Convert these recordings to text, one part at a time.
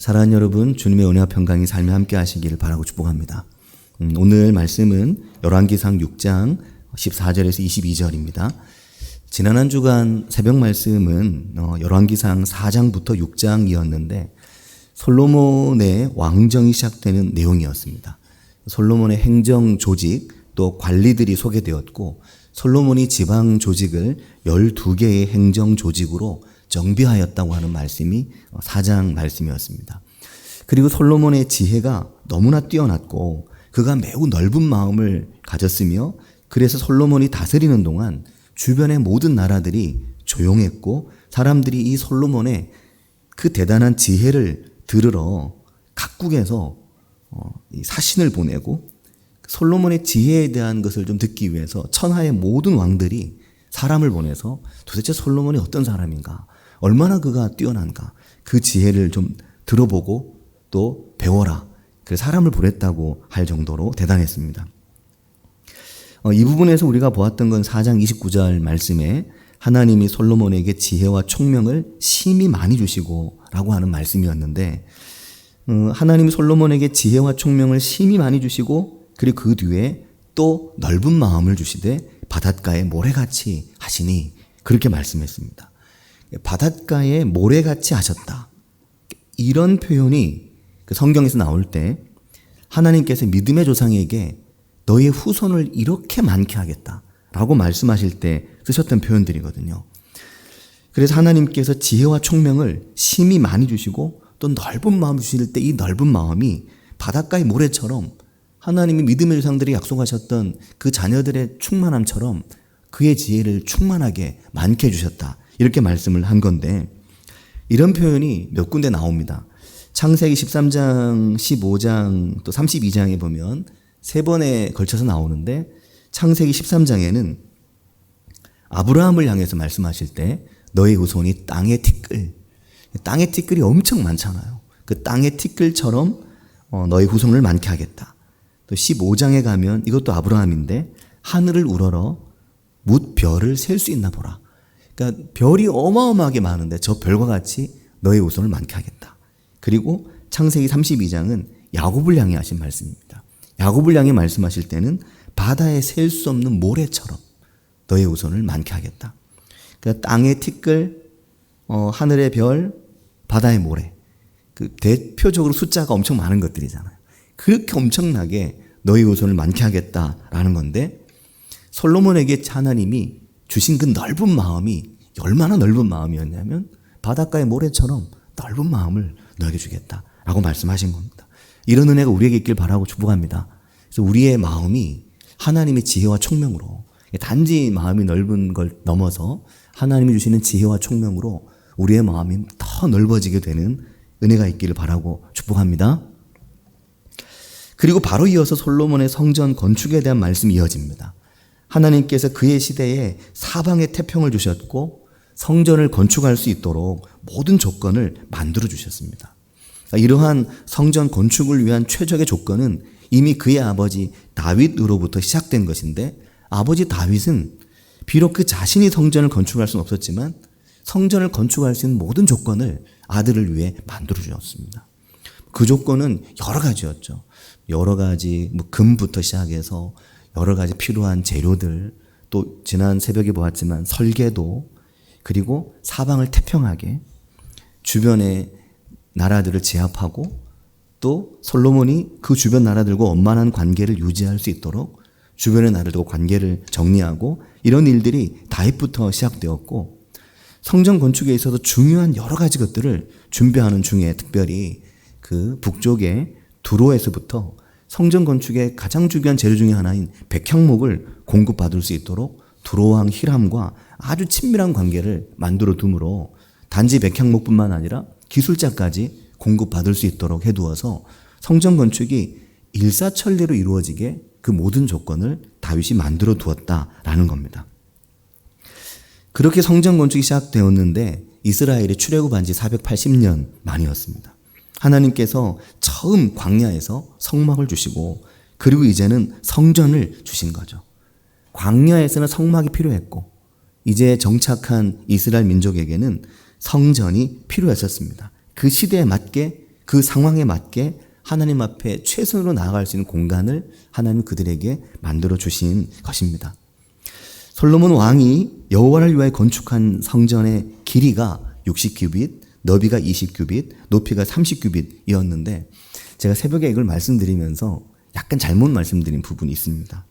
사랑하는 여러분, 주님의 은혜와 평강이 삶에 함께 하시기를 바라고 축복합니다. 오늘 말씀은 열왕기상 6장 14절에서 22절입니다. 지난 한 주간 새벽 말씀은 열왕기상 4장부터 6장이었는데 솔로몬의 왕정이 시작되는 내용이었습니다. 솔로몬의 행정 조직 또 관리들이 소개되었고 솔로몬이 지방 조직을 12개의 행정 조직으로 정비하였다고 하는 말씀이 4장 말씀이었습니다. 그리고 솔로몬의 지혜가 너무나 뛰어났고 그가 매우 넓은 마음을 가졌으며 그래서 솔로몬이 다스리는 동안 주변의 모든 나라들이 조용했고 사람들이 이 솔로몬의 그 대단한 지혜를 들으러 각국에서 사신을 보내고 솔로몬의 지혜에 대한 것을 좀 듣기 위해서 천하의 모든 왕들이 사람을 보내서 도대체 솔로몬이 어떤 사람인가, 얼마나 그가 뛰어난가, 그 지혜를 좀 들어보고 또 배워라. 그 사람을 보냈다고 할 정도로 대단했습니다. 이 부분에서 우리가 보았던 건 4장 29절 말씀에 하나님이 솔로몬에게 지혜와 총명을 심히 많이 주시고 라고 하는 말씀이었는데 하나님이 솔로몬에게 지혜와 총명을 심히 많이 주시고 그리고 그 뒤에 또 넓은 마음을 주시되 바닷가에 모래같이 하시니 그렇게 말씀했습니다. 바닷가에 모래같이 하셨다. 이런 표현이 성경에서 나올 때 하나님께서 믿음의 조상에게 너의 후손을 이렇게 많게 하겠다 라고 말씀하실 때 쓰셨던 표현들이거든요. 그래서 하나님께서 지혜와 총명을 심히 많이 주시고 또 넓은 마음을 주실 때 이 넓은 마음이 바닷가의 모래처럼 하나님이 믿음의 조상들이 약속하셨던 그 자녀들의 충만함처럼 그의 지혜를 충만하게 많게 해주셨다. 이렇게 말씀을 한 건데 이런 표현이 몇 군데 나옵니다. 창세기 13장, 15장, 또 32장에 보면 세 번에 걸쳐서 나오는데 창세기 13장에는 아브라함을 향해서 말씀하실 때 너의 후손이 땅의 티끌이 엄청 많잖아요. 그 땅의 티끌처럼 너의 후손을 많게 하겠다. 또 15장에 가면 이것도 아브라함인데 하늘을 우러러 뭇 별을 셀 수 있나 보라. 그러니까 별이 어마어마하게 많은데 저 별과 같이 너의 후손을 많게 하겠다. 그리고 창세기 32장은 야곱을 향해 하신 말씀입니다. 야곱을 향해 말씀하실 때는 바다에 셀 수 없는 모래처럼 너의 후손을 많게 하겠다. 그러니까 땅의 티끌, 하늘의 별, 바다의 모래. 그 대표적으로 숫자가 엄청 많은 것들이잖아요. 그렇게 엄청나게 너희 후손을 많게 하겠다라는 건데 솔로몬에게 하나님이 주신 그 넓은 마음이 얼마나 넓은 마음이었냐면 바닷가의 모래처럼 넓은 마음을 너에게 주겠다라고 말씀하신 겁니다. 이런 은혜가 우리에게 있길 바라고 축복합니다. 그래서 우리의 마음이 하나님의 지혜와 총명으로 단지 마음이 넓은 걸 넘어서 하나님이 주시는 지혜와 총명으로 우리의 마음이 더 넓어지게 되는 은혜가 있기를 바라고 축복합니다. 그리고 바로 이어서 솔로몬의 성전 건축에 대한 말씀이 이어집니다. 하나님께서 그의 시대에 사방에 태평을 주셨고 성전을 건축할 수 있도록 모든 조건을 만들어 주셨습니다. 이러한 성전 건축을 위한 최적의 조건은 이미 그의 아버지 다윗으로부터 시작된 것인데 아버지 다윗은 비록 그 자신이 성전을 건축할 수는 없었지만 성전을 건축할 수 있는 모든 조건을 아들을 위해 만들어 주었습니다. 그 조건은 여러 가지였죠. 여러 가지 금부터 시작해서 여러 가지 필요한 재료들, 또 지난 새벽에 보았지만 설계도, 그리고 사방을 태평하게 주변의 나라들을 제압하고 또 솔로몬이 그 주변 나라들과 원만한 관계를 유지할 수 있도록 주변의 나라들과 관계를 정리하고 이런 일들이 다윗부터 시작되었고 성전 건축에 있어서 중요한 여러 가지 것들을 준비하는 중에 특별히 그 북쪽의 두로에서부터 성전 건축의 가장 중요한 재료 중에 하나인 백향목을 공급받을 수 있도록 두로왕 히람과 아주 친밀한 관계를 만들어 둠으로 단지 백향목뿐만 아니라 기술자까지 공급받을 수 있도록 해두어서 성전 건축이 일사천리로 이루어지게 그 모든 조건을 다윗이 만들어 두었다라는 겁니다. 그렇게 성전 건축이 시작되었는데 이스라엘이 출애굽한 지 480년 만이었습니다. 하나님께서 처음 광야에서 성막을 주시고 그리고 이제는 성전을 주신 거죠. 광야에서는 성막이 필요했고 이제 정착한 이스라엘 민족에게는 성전이 필요했었습니다. 그 시대에 맞게 그 상황에 맞게 하나님 앞에 최선으로 나아갈 수 있는 공간을 하나님 그들에게 만들어 주신 것입니다. 솔로몬 왕이 여호와를 위하여 건축한 성전의 길이가 60규빗, 너비가 20규빗, 높이가 30규빗이었는데 제가 새벽에 이걸 말씀드리면서 약간 잘못 말씀드린 부분이 있습니다.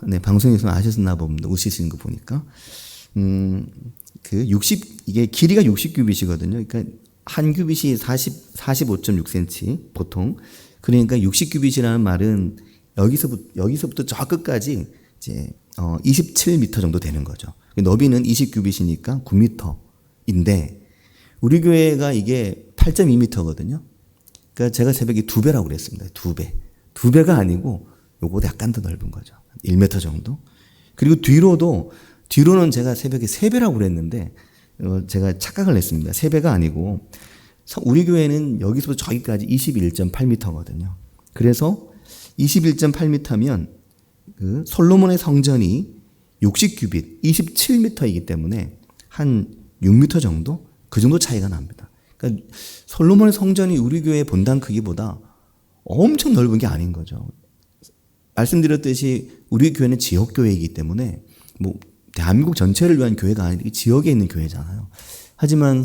네, 방송에서 아셨나 봅니다. 웃으시는 거 보니까. 이게 길이가 60규빗이거든요. 그러니까 한 규빗이 45.6cm 보통. 그러니까 60규빗이라는 말은 여기서부터 저 끝까지 이제 27m 정도 되는 거죠. 너비는 20규빗이니까 9m인데 우리 교회가 이게 8.2m거든요. 그러니까 제가 새벽에 2배라고 그랬습니다. 2배. 2배가 아니고 요거보다 약간 더 넓은 거죠. 1m 정도. 그리고 뒤로는 제가 새벽에 3배라고 그랬는데 제가 착각을 했습니다. 3배가 아니고 우리 교회는 여기서부터 저기까지 21.8m거든요. 그래서 21.8m면 그 솔로몬의 성전이 60규빗, 27m이기 때문에 한 6m 정도? 그 정도 차이가 납니다. 그러니까 솔로몬의 성전이 우리 교회의 본당 크기보다 엄청 넓은 게 아닌 거죠. 말씀드렸듯이 우리 교회는 지역교회이기 때문에 뭐 대한민국 전체를 위한 교회가 아니라 지역에 있는 교회잖아요. 하지만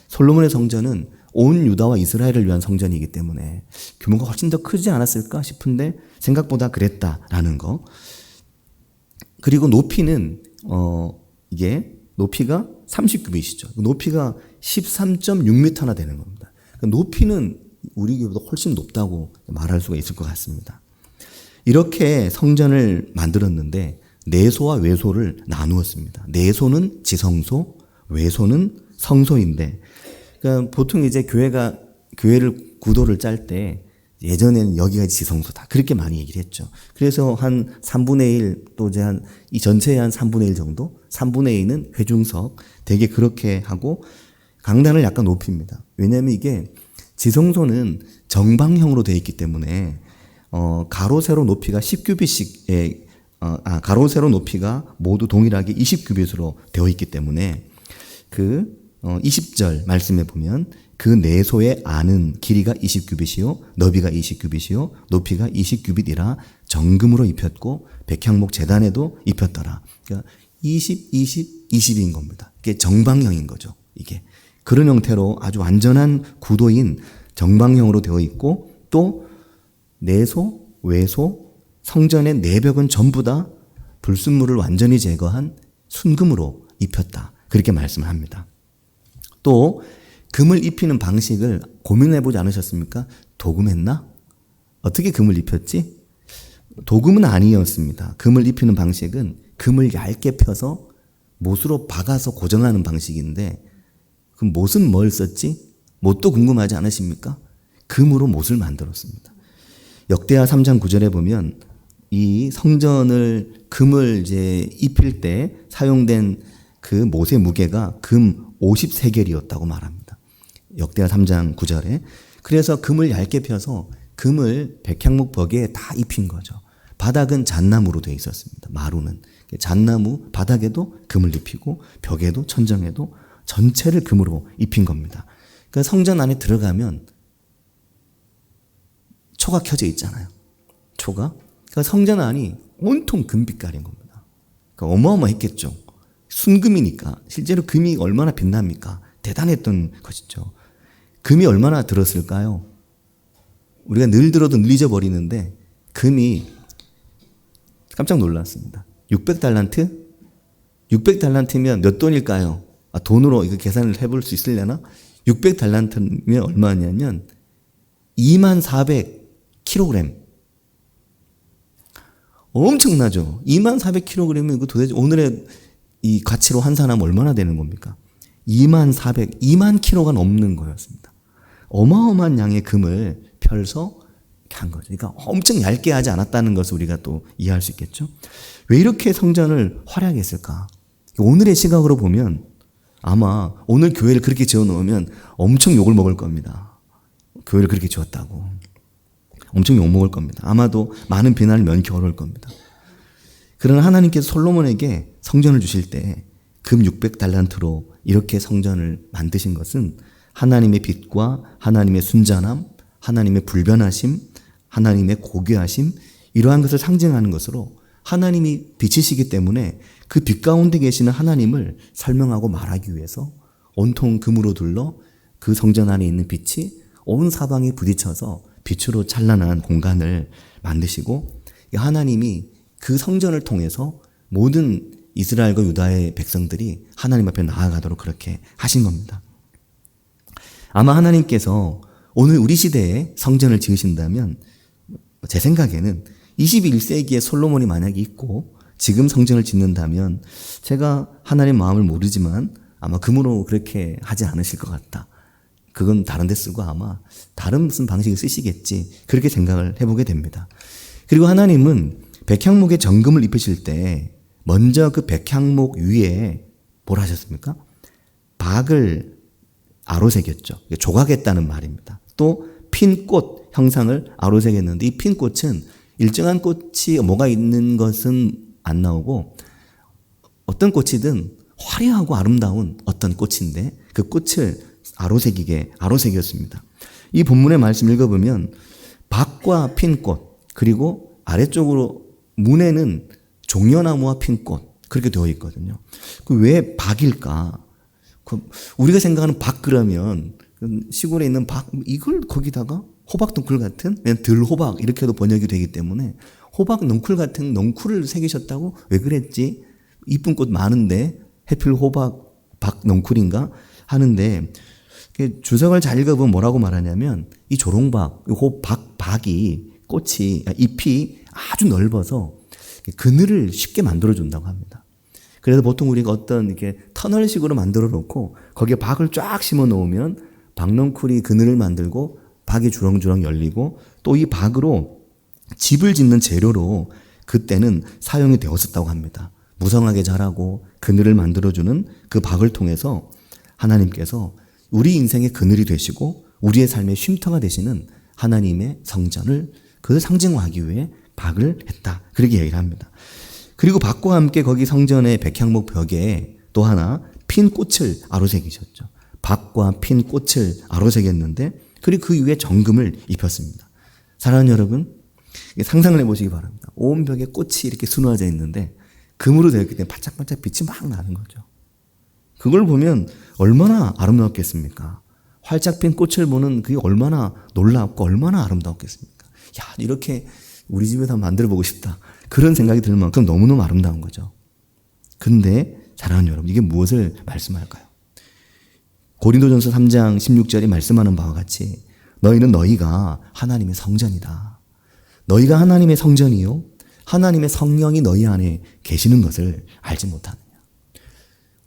솔로몬의 성전은 온 유다와 이스라엘을 위한 성전이기 때문에 규모가 훨씬 더 크지 않았을까 싶은데 생각보다 그랬다라는 거. 그리고 높이는 이게 높이가 30규빗이죠. 높이가 13.6m나 되는 겁니다. 그러니까 높이는 우리 교회보다 훨씬 높다고 말할 수가 있을 것 같습니다. 이렇게 성전을 만들었는데 내소와 외소를 나누었습니다. 내소는 지성소, 외소는 성소인데, 그러니까 보통 이제 교회를 구도를 짤 때 예전에는 여기가 지성소다. 그렇게 많이 얘기를 했죠. 그래서 한 3분의 1, 또 이제 이 전체의 한 3분의 1 정도? 3분의 2는 회중석. 되게 그렇게 하고 강단을 약간 높입니다. 왜냐하면 이게 지성소는 정방형으로 되어 있기 때문에 가로 세로 높이가 10규빗씩 가로 세로 높이가 모두 동일하게 20규빗으로 되어 있기 때문에 20절 말씀에 보면 그 내소의 안은 길이가 20규빗이요 너비가 20규빗이요 높이가 20규빗이라 정금으로 입혔고 백향목 제단에도 입혔더라. 그러니까 20, 20, 20인 겁니다. 이게 정방형인 거죠. 이게 그런 형태로 아주 완전한 구도인 정방형으로 되어 있고 또 내소, 외소, 성전의 내벽은 전부 다 불순물을 완전히 제거한 순금으로 입혔다. 그렇게 말씀을 합니다. 또 금을 입히는 방식을 고민해보지 않으셨습니까? 도금했나? 어떻게 금을 입혔지? 도금은 아니었습니다. 금을 입히는 방식은 금을 얇게 펴서 못으로 박아서 고정하는 방식인데 그 못은 뭘 썼지? 못도 궁금하지 않으십니까? 금으로 못을 만들었습니다. 역대하 3장 9절에 보면 이 성전을 금을 이제 입힐 때 사용된 그 못의 무게가 금 50세겔이었다고 말합니다. 역대하 3장 9절에. 그래서 금을 얇게 펴서 금을 백향목 벽에 다 입힌 거죠. 바닥은 잣나무로 되어 있었습니다. 마루는. 잣나무 바닥에도 금을 입히고 벽에도 천정에도 전체를 금으로 입힌 겁니다. 그러니까 성전 안에 들어가면 초가 켜져 있잖아요. 초가. 그러니까 성전 안이 온통 금빛깔인 겁니다. 그러니까 어마어마했겠죠. 순금이니까. 실제로 금이 얼마나 빛납니까? 대단했던 것이죠. 금이 얼마나 들었을까요? 우리가 늘 들어도 늘 잊어버리는데 금이 깜짝 놀랐습니다. 600달란트? 600달란트면 몇 돈일까요? 돈으로 이거 계산을 해볼 수 있으려나? 600달란트면 얼마냐면 2400kg. 엄청나죠? 2400kg이면 이거 도대체 오늘의 이 가치로 환산하면 얼마나 되는 겁니까? 2만 kg가 넘는 거였습니다. 어마어마한 양의 금을 펼서 한 거죠. 그러니까 엄청 얇게 하지 않았다는 것을 우리가 또 이해할 수 있겠죠? 왜 이렇게 성전을 화려하게 했을까? 오늘의 시각으로 보면 아마 오늘 교회를 그렇게 지어 놓으면 엄청 욕을 먹을 겁니다. 교회를 그렇게 지었다고. 엄청 욕 먹을 겁니다. 아마도 많은 비난을 면키 어려울 겁니다. 그러나 하나님께서 솔로몬에게 성전을 주실 때 금 600달란트로 이렇게 성전을 만드신 것은 하나님의 빛과 하나님의 순전함, 하나님의 불변하심, 하나님의 고귀하심, 이러한 것을 상징하는 것으로 하나님이 빛이시기 때문에 그 빛 가운데 계시는 하나님을 설명하고 말하기 위해서 온통 금으로 둘러 그 성전 안에 있는 빛이 온 사방에 부딪혀서 빛으로 찬란한 공간을 만드시고, 하나님이 그 성전을 통해서 모든 이스라엘과 유다의 백성들이 하나님 앞에 나아가도록 그렇게 하신 겁니다. 아마 하나님께서 오늘 우리 시대에 성전을 지으신다면 제 생각에는 21세기에 솔로몬이 만약에 있고 지금 성전을 짓는다면 제가 하나님 마음을 모르지만 아마 금으로 그렇게 하지 않으실 것 같다. 그건 다른 데 쓰고 아마 다른 무슨 방식을 쓰시겠지. 그렇게 생각을 해보게 됩니다. 그리고 하나님은 백향목에 정금을 입히실 때 먼저 그 백향목 위에 뭘 하셨습니까? 박을 아로새겼죠. 조각했다는 말입니다. 또 핀 꽃 형상을 아로새겼는데 이 핀 꽃은 일정한 꽃이 뭐가 있는 것은 안 나오고 어떤 꽃이든 화려하고 아름다운 어떤 꽃인데 그 꽃을 아로새겼습니다. 이 본문의 말씀 읽어보면 박과 핀 꽃, 그리고 아래쪽으로 문에는 종려나무와 핀 꽃, 그렇게 되어 있거든요. 그 왜 박일까? 우리가 생각하는 박 그러면 시골에 있는 박, 이걸 거기다가 호박덩쿨 같은, 그냥 들호박 이렇게도 번역이 되기 때문에 호박 넝쿨 같은 넝쿨을 새기셨다고? 왜 그랬지? 이쁜 꽃 많은데 해필 호박 박 넝쿨인가 하는데, 주석을 잘 읽어보면 뭐라고 말하냐면 이 조롱박, 박이 꽃이 잎이 아주 넓어서 그늘을 쉽게 만들어준다고 합니다. 그래서 보통 우리가 어떤 이렇게 터널식으로 만들어 놓고 거기에 박을 쫙 심어 놓으면 박넝쿨이 그늘을 만들고 박이 주렁주렁 열리고 또 이 박으로 집을 짓는 재료로 그때는 사용이 되었었다고 합니다. 무성하게 자라고 그늘을 만들어주는 그 박을 통해서 하나님께서 우리 인생의 그늘이 되시고 우리의 삶의 쉼터가 되시는 하나님의 성전을 그것을 상징화하기 위해 박을 했다. 그렇게 얘기를 합니다. 그리고 박과 함께 거기 성전의 백향목 벽에 또 하나 핀 꽃을 아로새기셨죠. 박과 핀 꽃을 아로새겼는데 그리고 그 위에 정금을 입혔습니다. 사랑하는 여러분, 상상을 해보시기 바랍니다. 온 벽에 꽃이 이렇게 수놓아져 있는데 금으로 되어 있기 때문에 반짝반짝 빛이 막 나는 거죠. 그걸 보면 얼마나 아름다웠겠습니까? 활짝 핀 꽃을 보는 그게 얼마나 놀랍고 얼마나 아름다웠겠습니까? 야, 이렇게 우리 집에서 한번 만들어보고 싶다. 그런 생각이 들 만큼 너무너무 아름다운 거죠. 근데 사랑하는 여러분, 이게 무엇을 말씀할까요? 고린도전서 3장 16절이 말씀하는 바와 같이 너희가 하나님의 성전이다. 너희가 하나님의 성전이요 하나님의 성령이 너희 안에 계시는 것을 알지 못하느냐.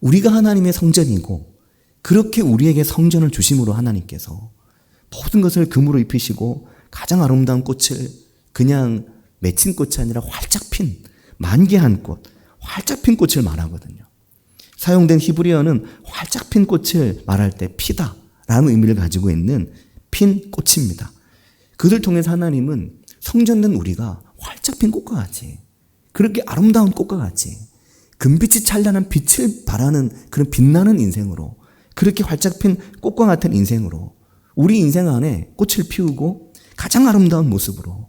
우리가 하나님의 성전이고 그렇게 우리에게 성전을 주심으로 하나님께서 모든 것을 금으로 입히시고 가장 아름다운 꽃을 그냥 맺힌 꽃이 아니라 활짝 핀 만개한 꽃, 활짝 핀 꽃을 말하거든요. 사용된 히브리어는 활짝 핀 꽃을 말할 때 피다라는 의미를 가지고 있는 핀 꽃입니다. 그들 통해서 하나님은 성전된 우리가 활짝 핀 꽃과 같이, 그렇게 아름다운 꽃과 같이 금빛이 찬란한 빛을 발하는 그런 빛나는 인생으로, 그렇게 활짝 핀 꽃과 같은 인생으로 우리 인생 안에 꽃을 피우고 가장 아름다운 모습으로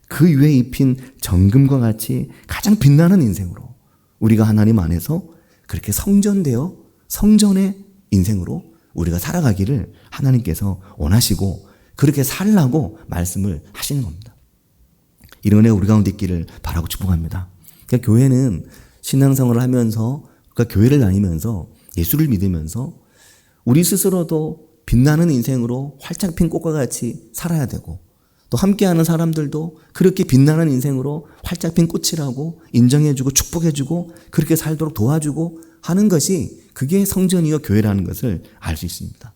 그 위에 입힌 정금과 같이 가장 빛나는 인생으로 우리가 하나님 안에서 그렇게 성전되어 성전의 인생으로 우리가 살아가기를 하나님께서 원하시고 그렇게 살라고 말씀을 하시는 겁니다. 이런 은혜 우리 가운데 있기를 바라고 축복합니다. 그러니까 교회는 신앙생활을 하면서, 그러니까 교회를 다니면서 예수를 믿으면서 우리 스스로도 빛나는 인생으로 활짝 핀 꽃과 같이 살아야 되고 또 함께하는 사람들도 그렇게 빛나는 인생으로 활짝 핀 꽃이라고 인정해주고 축복해주고 그렇게 살도록 도와주고 하는 것이 그게 성전이요 교회라는 것을 알 수 있습니다.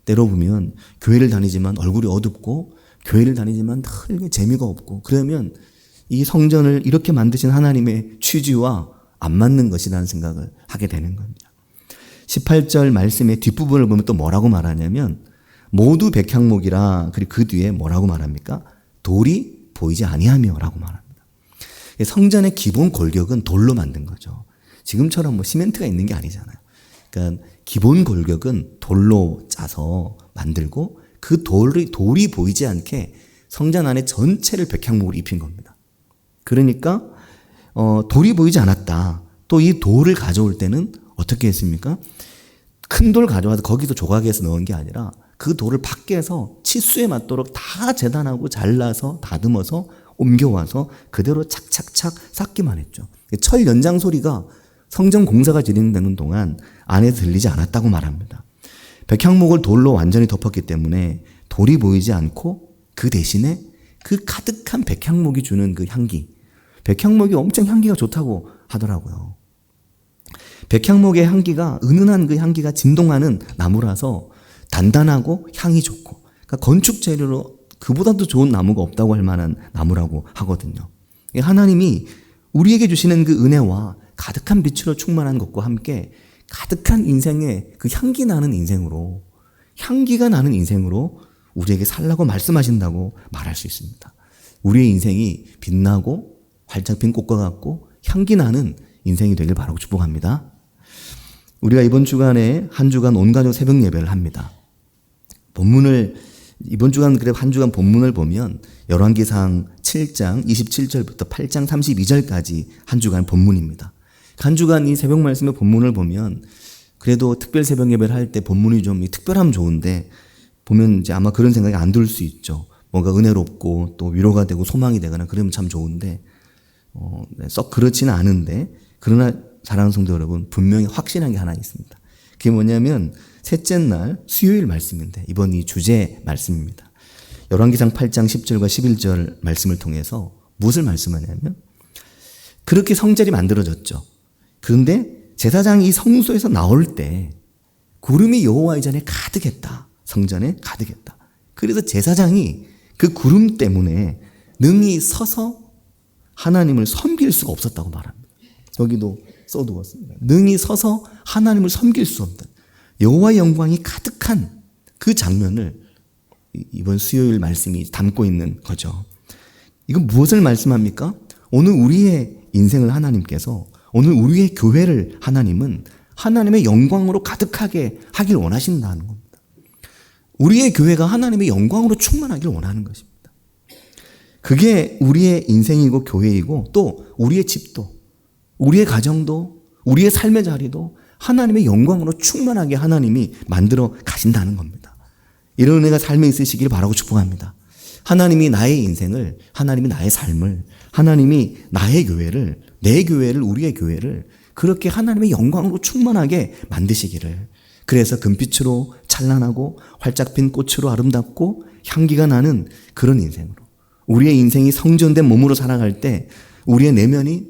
때로 보면 교회를 다니지만 얼굴이 어둡고 교회를 다니지만 늘 재미가 없고 그러면 이 성전을 이렇게 만드신 하나님의 취지와 안 맞는 것이라는 생각을 하게 되는 겁니다. 18절 말씀의 뒷부분을 보면 또 뭐라고 말하냐면 모두 백향목이라, 그리고 그 뒤에 뭐라고 말합니까? 돌이 보이지 아니하며 라고 말합니다. 성전의 기본 골격은 돌로 만든 거죠. 지금처럼 뭐 시멘트가 있는 게 아니잖아요. 그러니까 기본 골격은 돌로 짜서 만들고 그 돌이 보이지 않게 성전 안에 전체를 백향목으로 입힌 겁니다. 그러니까 돌이 보이지 않았다. 또 이 돌을 가져올 때는 어떻게 했습니까? 큰 돌 가져와서 거기서 조각해서 넣은 게 아니라 그 돌을 밖에서 치수에 맞도록 다 재단하고 잘라서 다듬어서 옮겨와서 그대로 착착착 쌓기만 했죠. 철 연장 소리가 성전 공사가 진행되는 동안 안에서 들리지 않았다고 말합니다. 백향목을 돌로 완전히 덮었기 때문에 돌이 보이지 않고 그 대신에 그 가득한 백향목이 주는 그 향기, 백향목이 엄청 향기가 좋다고 하더라고요. 백향목의 향기가, 은은한 그 향기가 진동하는 나무라서 단단하고 향이 좋고, 그러니까 건축 재료로 그보다도 좋은 나무가 없다고 할 만한 나무라고 하거든요. 하나님이 우리에게 주시는 그 은혜와 가득한 빛으로 충만한 것과 함께 가득한 인생의 그 향기 나는 인생으로, 향기가 나는 인생으로 우리에게 살라고 말씀하신다고 말할 수 있습니다. 우리의 인생이 빛나고 활짝 핀 꽃과 같고 향기 나는 인생이 되길 바라고 축복합니다. 우리가 이번 주간에 한 주간 온 가족 새벽 예배를 합니다. 이번 주간 그래 한 주간 본문을 보면 열왕기상 7장 27절부터 8장 32절까지 한 주간 본문입니다. 한 주간 이 새벽 말씀의 본문을 보면 그래도 특별 새벽 예배를 할 때 본문이 좀 특별하면 좋은데 보면 이제 아마 그런 생각이 안 들 수 있죠. 뭔가 은혜롭고 또 위로가 되고 소망이 되거나 그러면 참 좋은데 썩 그렇지는 않은데, 그러나 사랑하는 성도 여러분, 분명히 확신한 게 하나 있습니다. 그게 뭐냐면 셋째 날 수요일 말씀인데 이번 이 주제 말씀입니다. 열왕기상 8장 10절과 11절 말씀을 통해서 무엇을 말씀하냐면, 그렇게 성전이 만들어졌죠. 그런데 제사장이 이 성소에서 나올 때 구름이 여호와의 전에 가득했다. 성전에 가득했다. 그래서 제사장이 그 구름 때문에 능히 서서 하나님을 섬길 수가 없었다고 말합니다. 여기도 써두었습니다. 능히 서서 하나님을 섬길 수 없다. 여호와의 영광이 가득한 그 장면을 이번 수요일 말씀이 담고 있는 거죠. 이건 무엇을 말씀합니까? 오늘 우리의 인생을 하나님께서, 오늘 우리의 교회를 하나님은 하나님의 영광으로 가득하게 하길 원하신다는 겁니다. 우리의 교회가 하나님의 영광으로 충만하길 원하는 것입니다. 그게 우리의 인생이고 교회이고 또 우리의 집도, 우리의 가정도, 우리의 삶의 자리도 하나님의 영광으로 충만하게 하나님이 만들어 가신다는 겁니다. 이런 은혜가 삶에 있으시길 바라고 축복합니다. 하나님이 나의 인생을, 하나님이 나의 삶을, 하나님이 나의 교회를, 내 교회를, 우리의 교회를 그렇게 하나님의 영광으로 충만하게 만드시기를, 그래서 금빛으로 찬란하고 활짝 핀 꽃으로 아름답고 향기가 나는 그런 인생으로, 우리의 인생이 성전된 몸으로 살아갈 때 우리의 내면이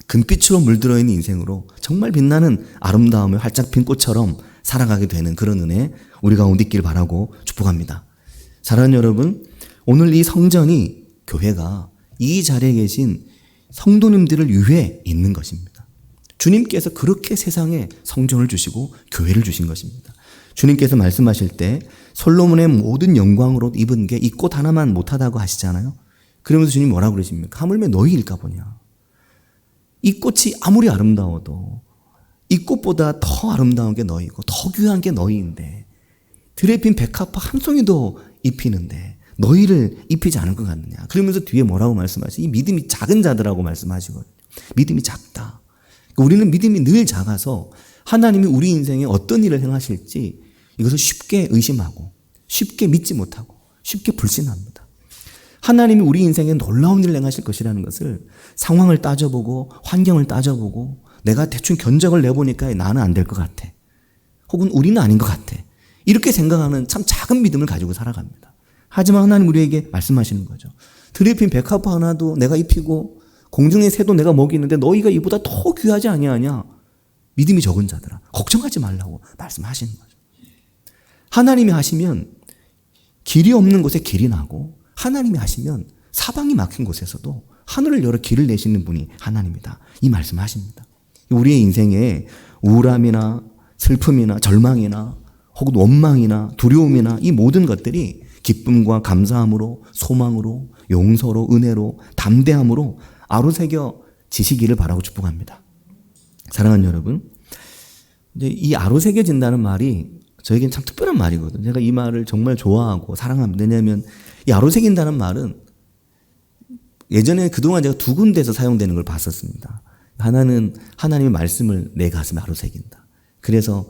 금빛으로 물들어 있는 인생으로 정말 빛나는 아름다움의 활짝 핀 꽃처럼 살아가게 되는 그런 은혜 우리 가운데 있길 바라고 축복합니다. 사랑하는 여러분, 오늘 이 성전이, 교회가 이 자리에 계신 성도님들을 위해 있는 것입니다. 주님께서 그렇게 세상에 성전을 주시고 교회를 주신 것입니다. 주님께서 말씀하실 때 솔로몬의 모든 영광으로 입은 게 이 꽃 하나만 못하다고 하시잖아요. 그러면서 주님 뭐라고 그러십니까? 하물며 너희일까 보냐. 이 꽃이 아무리 아름다워도 이 꽃보다 더 아름다운 게 너희고 더 귀한 게 너희인데, 들에 핀 백합화 한 송이도 입히는데 너희를 입히지 않을 것 같느냐. 그러면서 뒤에 뭐라고 말씀하시죠? 이 믿음이 작은 자들하고 말씀하시거든요. 믿음이 작다. 우리는 믿음이 늘 작아서 하나님이 우리 인생에 어떤 일을 행하실지 이것을 쉽게 의심하고 쉽게 믿지 못하고 쉽게 불신합니다. 하나님이 우리 인생에 놀라운 일을 행하실 것이라는 것을 상황을 따져보고 환경을 따져보고 내가 대충 견적을 내보니까 나는 안 될 것 같아. 혹은 우리는 아닌 것 같아. 이렇게 생각하는 참 작은 믿음을 가지고 살아갑니다. 하지만 하나님 우리에게 말씀하시는 거죠. 들에 핀 백합화 하나도 내가 입히고 공중의 새도 내가 먹이는데 너희가 이보다 더 귀하지 아니하냐. 믿음이 적은 자들아, 걱정하지 말라고 말씀하시는 거죠. 하나님이 하시면 길이 없는 곳에 길이 나고, 하나님이 하시면 사방이 막힌 곳에서도 하늘을 열어 길을 내시는 분이 하나님이다. 이 말씀을 하십니다. 우리의 인생에 우울함이나 슬픔이나 절망이나 혹은 원망이나 두려움이나 이 모든 것들이 기쁨과 감사함으로, 소망으로, 용서로, 은혜로, 담대함으로 아로새겨 지시기를 바라고 축복합니다. 사랑하는 여러분, 이제 이 아로새겨진다는 말이 저에겐 참 특별한 말이거든요. 제가 이 말을 정말 좋아하고 사랑합니다. 왜냐하면 이 아로새긴다는 말은 예전에 그동안 제가 두 군데에서 사용되는 걸 봤었습니다. 하나는 하나님의 말씀을 내 가슴에 아로새긴다. 그래서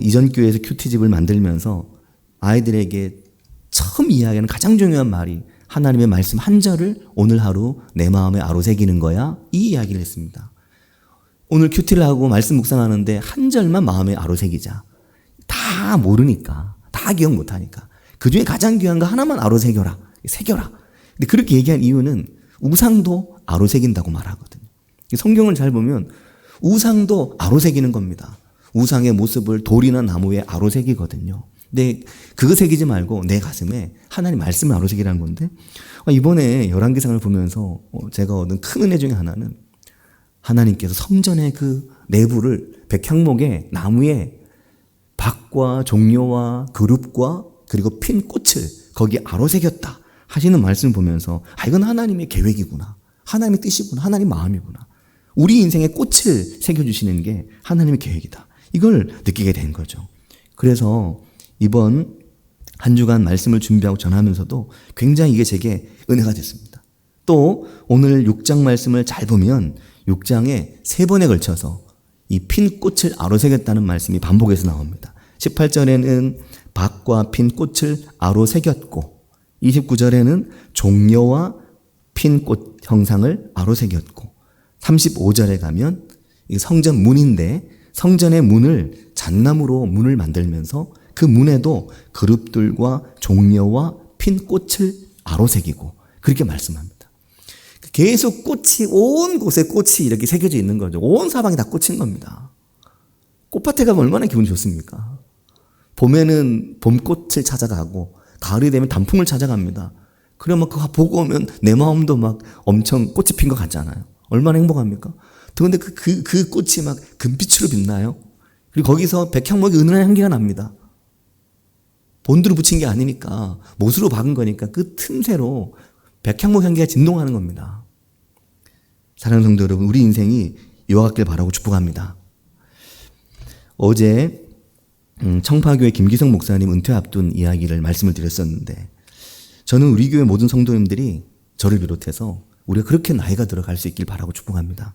이전 교회에서 큐티집을 만들면서 아이들에게 처음 이야기하는 가장 중요한 말이 하나님의 말씀 한 절을 오늘 하루 내 마음에 아로새기는 거야. 이 이야기를 했습니다. 오늘 큐티를 하고 말씀 묵상하는데 한 절만 마음에 아로새기자. 다 모르니까, 다 기억 못하니까 그 중에 가장 귀한 거 하나만 아로새겨라. 새겨라. 근데 그렇게 얘기한 이유는 우상도 아로새긴다고 말하거든요. 성경을 잘 보면 우상도 아로새기는 겁니다. 우상의 모습을 돌이나 나무에 아로새기거든요. 근데 그거 새기지 말고 내 가슴에 하나님 말씀을 아로새기라는 건데, 이번에 열왕기상을 보면서 제가 얻은 큰 은혜 중에 하나는 하나님께서 성전의 그 내부를 백향목의 나무에 박과 종려와 그룹과 그리고 핀 꽃을 거기에 아로새겼다 하시는 말씀을 보면서 이건 하나님의 계획이구나. 하나님의 뜻이구나. 하나님의 마음이구나. 우리 인생에 꽃을 새겨주시는 게 하나님의 계획이다. 이걸 느끼게 된 거죠. 그래서 이번 한 주간 말씀을 준비하고 전하면서도 굉장히 이게 제게 은혜가 됐습니다. 또 오늘 6장 말씀을 잘 보면 6장에 3번에 걸쳐서 이 핀 꽃을 아로새겼다는 말씀이 반복해서 나옵니다. 18절에는 박과 핀 꽃을 아로새겼고 29절에는 종려와 핀 꽃 형상을 아로새겼고 35절에 가면 이 성전 문인데 성전의 문을 잣나무로 문을 만들면서 그 문에도 그룹들과 종려와 핀 꽃을 아로새기고 그렇게 말씀합니다. 계속 꽃이 온 곳에 꽃이 이렇게 새겨져 있는 거죠. 온 사방이 다 꽃인 겁니다. 꽃밭에 가면 얼마나 기분이 좋습니까? 봄에는 봄꽃을 찾아가고 가을이 되면 단풍을 찾아갑니다. 그러면 그거 보고 오면 내 마음도 막 엄청 꽃이 핀 것 같잖아요. 얼마나 행복합니까? 그런데 그 꽃이 막 금빛으로 빛나요. 그리고 거기서 백향목이 은은한 향기가 납니다. 본드로 붙인 게 아니니까 못으로 박은 거니까 그 틈새로 백향목 향기가 진동하는 겁니다. 사랑하는 성도 여러분, 우리 인생이 이와 같길 바라고 축복합니다. 어제 청파교회 김기성 목사님 은퇴 앞둔 이야기를 말씀을 드렸었는데 저는 우리 교회 모든 성도님들이 저를 비롯해서 우리가 그렇게 나이가 들어갈 수 있길 바라고 축복합니다.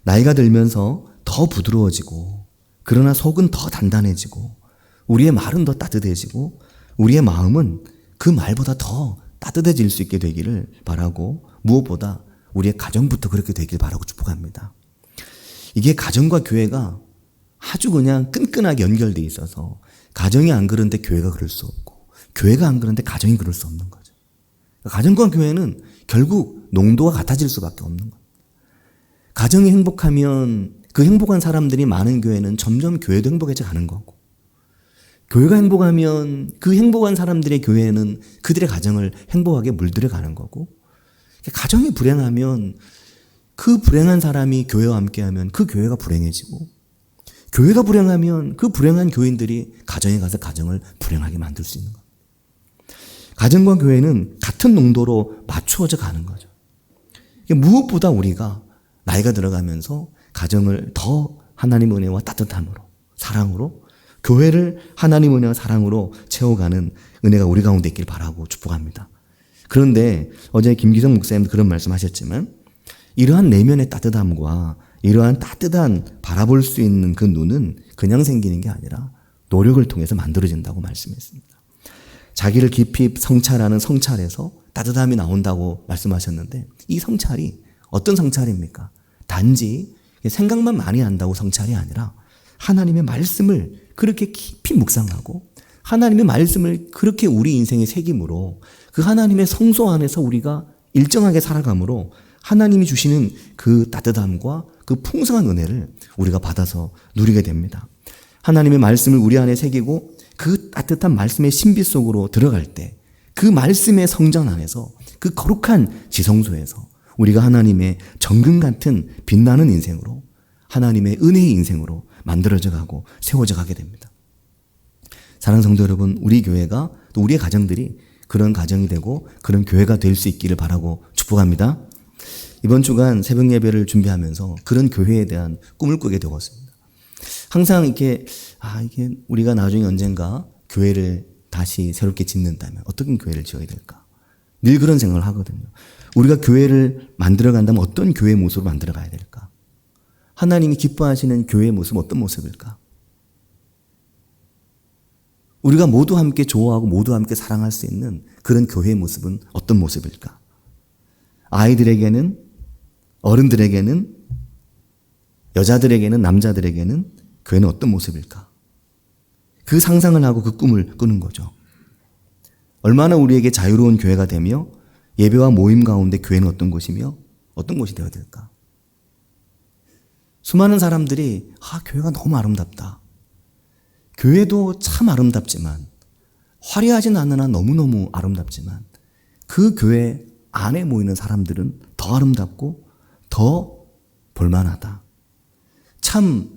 나이가 들면서 더 부드러워지고 그러나 속은 더 단단해지고 우리의 말은 더 따뜻해지고 우리의 마음은 그 말보다 더 따뜻해질 수 있게 되기를 바라고 무엇보다 우리의 가정부터 그렇게 되길 바라고 축복합니다. 이게 가정과 교회가 아주 그냥 끈끈하게 연결되어 있어서 가정이 안 그런데 교회가 그럴 수 없고 교회가 안 그런데 가정이 그럴 수 없는 거죠. 가정과 교회는 결국 농도가 같아질 수밖에 없는 거예요. 가정이 행복하면 그 행복한 사람들이 많은 교회는 점점 교회도 행복해져 가는 거고 교회가 행복하면 그 행복한 사람들의 교회는 그들의 가정을 행복하게 물들여 가는 거고 가정이 불행하면 그 불행한 사람이 교회와 함께하면 그 교회가 불행해지고 교회가 불행하면 그 불행한 교인들이 가정에 가서 가정을 불행하게 만들 수 있는 겁니다. 가정과 교회는 같은 농도로 맞추어져 가는 거죠. 무엇보다 우리가 나이가 들어가면서 가정을 더 하나님 은혜와 따뜻함으로 사랑으로 교회를 하나님 은혜와 사랑으로 채워가는 은혜가 우리 가운데 있길 바라고 축복합니다. 그런데 어제 김기성 목사님도 그런 말씀하셨지만 이러한 내면의 따뜻함과 이러한 따뜻한 바라볼 수 있는 그 눈은 그냥 생기는 게 아니라 노력을 통해서 만들어진다고 말씀했습니다. 자기를 깊이 성찰하는 성찰에서 따뜻함이 나온다고 말씀하셨는데 이 성찰이 어떤 성찰입니까? 단지 생각만 많이 한다고 성찰이 아니라 하나님의 말씀을 그렇게 깊이 묵상하고 하나님의 말씀을 그렇게 우리 인생에 새김으로 그 하나님의 성소 안에서 우리가 일정하게 살아감으로 하나님이 주시는 그 따뜻함과 그 풍성한 은혜를 우리가 받아서 누리게 됩니다. 하나님의 말씀을 우리 안에 새기고 그 따뜻한 말씀의 신비 속으로 들어갈 때 그 말씀의 성전 안에서 그 거룩한 지성소에서 우리가 하나님의 정금 같은 빛나는 인생으로 하나님의 은혜의 인생으로 만들어져 가고 세워져 가게 됩니다. 사랑하는 성도 여러분, 우리 교회가 또 우리의 가정들이 그런 가정이 되고 그런 교회가 될 수 있기를 바라고 축복합니다. 이번 주간 새벽 예배를 준비하면서 그런 교회에 대한 꿈을 꾸게 되었습니다. 항상 이게 우리가 나중에 언젠가 교회를 다시 새롭게 짓는다면 어떤 교회를 지어야 될까? 늘 그런 생각을 하거든요. 우리가 교회를 만들어 간다면 어떤 교회 모습으로 만들어 가야 될까? 하나님이 기뻐하시는 교회의 모습은 어떤 모습일까? 우리가 모두 함께 좋아하고 모두 함께 사랑할 수 있는 그런 교회의 모습은 어떤 모습일까? 아이들에게는, 어른들에게는, 여자들에게는, 남자들에게는 교회는 어떤 모습일까? 그 상상을 하고 그 꿈을 꾸는 거죠. 얼마나 우리에게 자유로운 교회가 되며 예배와 모임 가운데 교회는 어떤 곳이며 어떤 곳이 되어야 될까? 수많은 사람들이 교회가 너무 아름답다. 교회도 참 아름답지만 화려하진 않으나 너무너무 아름답지만 그 교회 안에 모이는 사람들은 더 아름답고 더 볼만하다. 참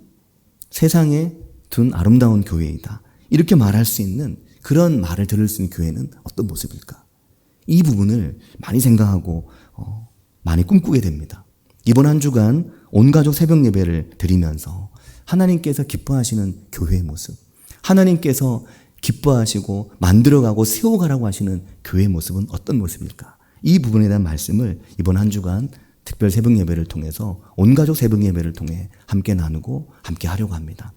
세상에 둔 아름다운 교회이다. 이렇게 말할 수 있는 그런 말을 들을 수 있는 교회는 어떤 모습일까? 이 부분을 많이 생각하고 많이 꿈꾸게 됩니다. 이번 한 주간 온가족 새벽 예배를 드리면서 하나님께서 기뻐하시는 교회의 모습, 하나님께서 기뻐하시고 만들어가고 세워가라고 하시는 교회의 모습은 어떤 모습일까? 이 부분에 대한 말씀을 이번 한 주간 특별 새벽 예배를 통해서 온가족 새벽 예배를 통해 함께 나누고 함께 하려고 합니다.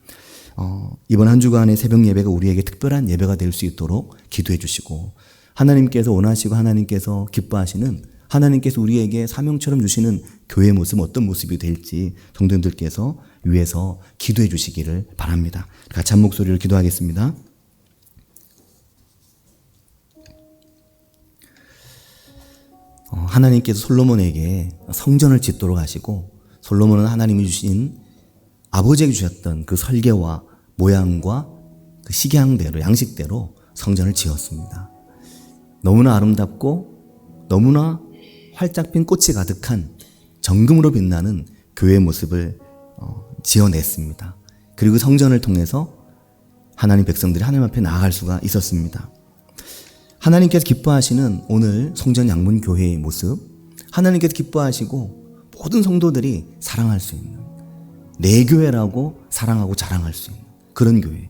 이번 한 주간의 새벽 예배가 우리에게 특별한 예배가 될 수 있도록 기도해 주시고 하나님께서 원하시고 하나님께서 기뻐하시는 하나님께서 우리에게 사명처럼 주시는 교회의 모습은 어떤 모습이 될지 성도님들께서 위에서 기도해 주시기를 바랍니다. 같이 한 목소리를 기도하겠습니다. 하나님께서 솔로몬에게 성전을 짓도록 하시고 솔로몬은 하나님이 주신 아버지에게 주셨던 그 설계와 모양과 그 식양대로 양식대로 성전을 지었습니다. 너무나 아름답고 너무나 활짝 핀 꽃이 가득한 정금으로 빛나는 교회의 모습을 지어냈습니다. 그리고 성전을 통해서 하나님 백성들이 하나님 앞에 나아갈 수가 있었습니다. 하나님께서 기뻐하시는 오늘 성전 양문 교회의 모습, 하나님께서 기뻐하시고 모든 성도들이 사랑할 수 있는 내 교회라고 사랑하고 자랑할 수 있는 그런 교회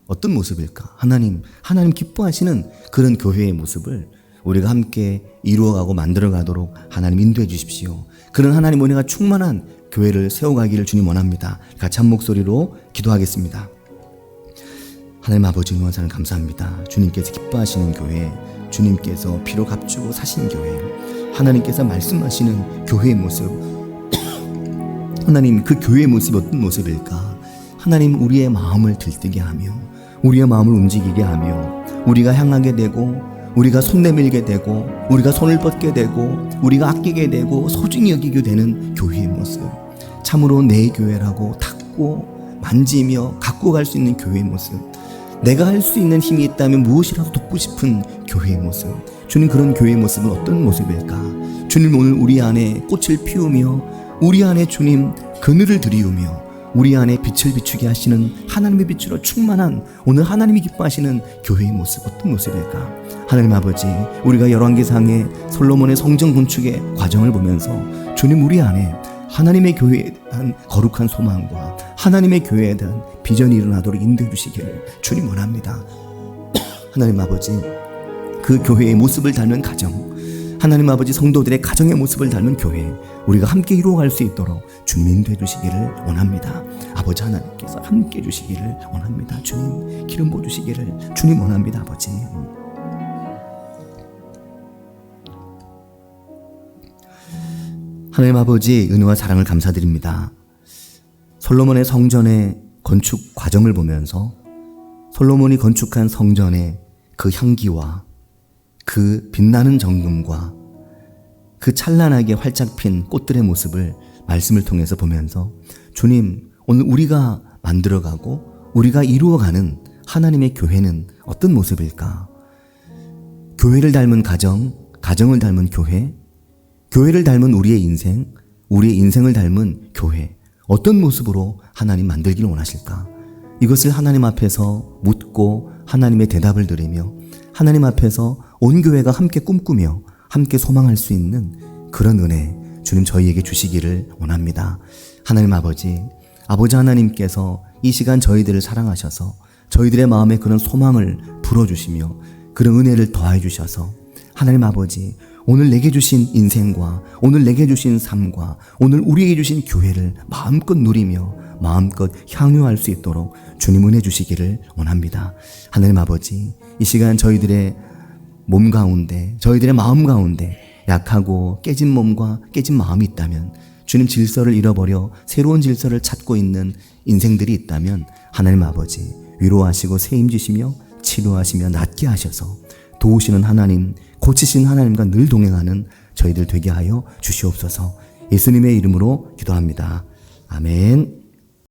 어떤 모습일까? 하나님 기뻐하시는 그런 교회의 모습을 우리가 함께 이루어가고 만들어가도록 하나님 인도해 주십시오. 그런 하나님 은혜가 충만한 교회를 세워가기를 주님 원합니다. 같이 한 목소리로 기도하겠습니다. 하나님 아버지 은혜와 감사합니다. 주님께서 기뻐하시는 교회, 주님께서 피로 값주고 사신 교회, 하나님께서 말씀하시는 교회의 모습, 하나님 그 교회의 모습이 어떤 모습일까? 하나님 우리의 마음을 들뜨게 하며 우리의 마음을 움직이게 하며 우리가 향하게 되고 우리가 손 내밀게 되고 우리가 손을 뻗게 되고 우리가 아끼게 되고 소중히 여기게 되는 교회의 모습, 참으로 내 교회라고 닦고 만지며 갖고 갈 수 있는 교회의 모습, 내가 할 수 있는 힘이 있다면 무엇이라도 돕고 싶은 교회의 모습, 주님 그런 교회의 모습은 어떤 모습일까? 주님 오늘 우리 안에 꽃을 피우며 우리 안에 주님 그늘을 들이우며 우리 안에 빛을 비추게 하시는 하나님의 빛으로 충만한 오늘 하나님이 기뻐하시는 교회의 모습 어떤 모습일까? 하나님 아버지, 우리가 열왕기상의 솔로몬의 성전 건축의 과정을 보면서 주님 우리 안에 하나님의 교회에 대한 거룩한 소망과 하나님의 교회에 대한 비전이 일어나도록 인도해 주시기를 주님 원합니다. 하나님 아버지, 그 교회의 모습을 닮은 가정, 하나님 아버지 성도들의 가정의 모습을 닮은 교회 우리가 함께 이루어갈 수 있도록 주님 인도해 주시기를 원합니다. 아버지 하나님께서 함께 해 주시기를 원합니다. 주님 기름 부어 주시기를 주님 원합니다. 아버지, 하나님 아버지 은혜와 사랑을 감사드립니다. 솔로몬의 성전의 건축 과정을 보면서 솔로몬이 건축한 성전의 그 향기와 그 빛나는 정금과 그 찬란하게 활짝 핀 꽃들의 모습을 말씀을 통해서 보면서 주님 오늘 우리가 만들어가고 우리가 이루어가는 하나님의 교회는 어떤 모습일까? 교회를 닮은 가정, 가정을 닮은 교회, 교회를 닮은 우리의 인생, 우리의 인생을 닮은 교회 어떤 모습으로 하나님 만들기를 원하실까? 이것을 하나님 앞에서 묻고 하나님의 대답을 드리며 하나님 앞에서 온 교회가 함께 꿈꾸며 함께 소망할 수 있는 그런 은혜 주님 저희에게 주시기를 원합니다. 하나님 아버지, 아버지 하나님께서 이 시간 저희들을 사랑하셔서 저희들의 마음에 그런 소망을 불어주시며 그런 은혜를 더해 주셔서 하나님 아버지, 오늘 내게 주신 인생과 오늘 내게 주신 삶과 오늘 우리에게 주신 교회를 마음껏 누리며 마음껏 향유할 수 있도록 주님 은혜 주시기를 원합니다. 하나님 아버지, 이 시간 저희들의 몸 가운데, 저희들의 마음 가운데 약하고 깨진 몸과 깨진 마음이 있다면, 주님 질서를 잃어버려 새로운 질서를 찾고 있는 인생들이 있다면 하나님 아버지 위로하시고 책임지시며 치료하시며 낫게 하셔서 도우시는 하나님, 고치시는 하나님과 늘 동행하는 저희들 되게 하여 주시옵소서. 예수님의 이름으로 기도합니다. 아멘.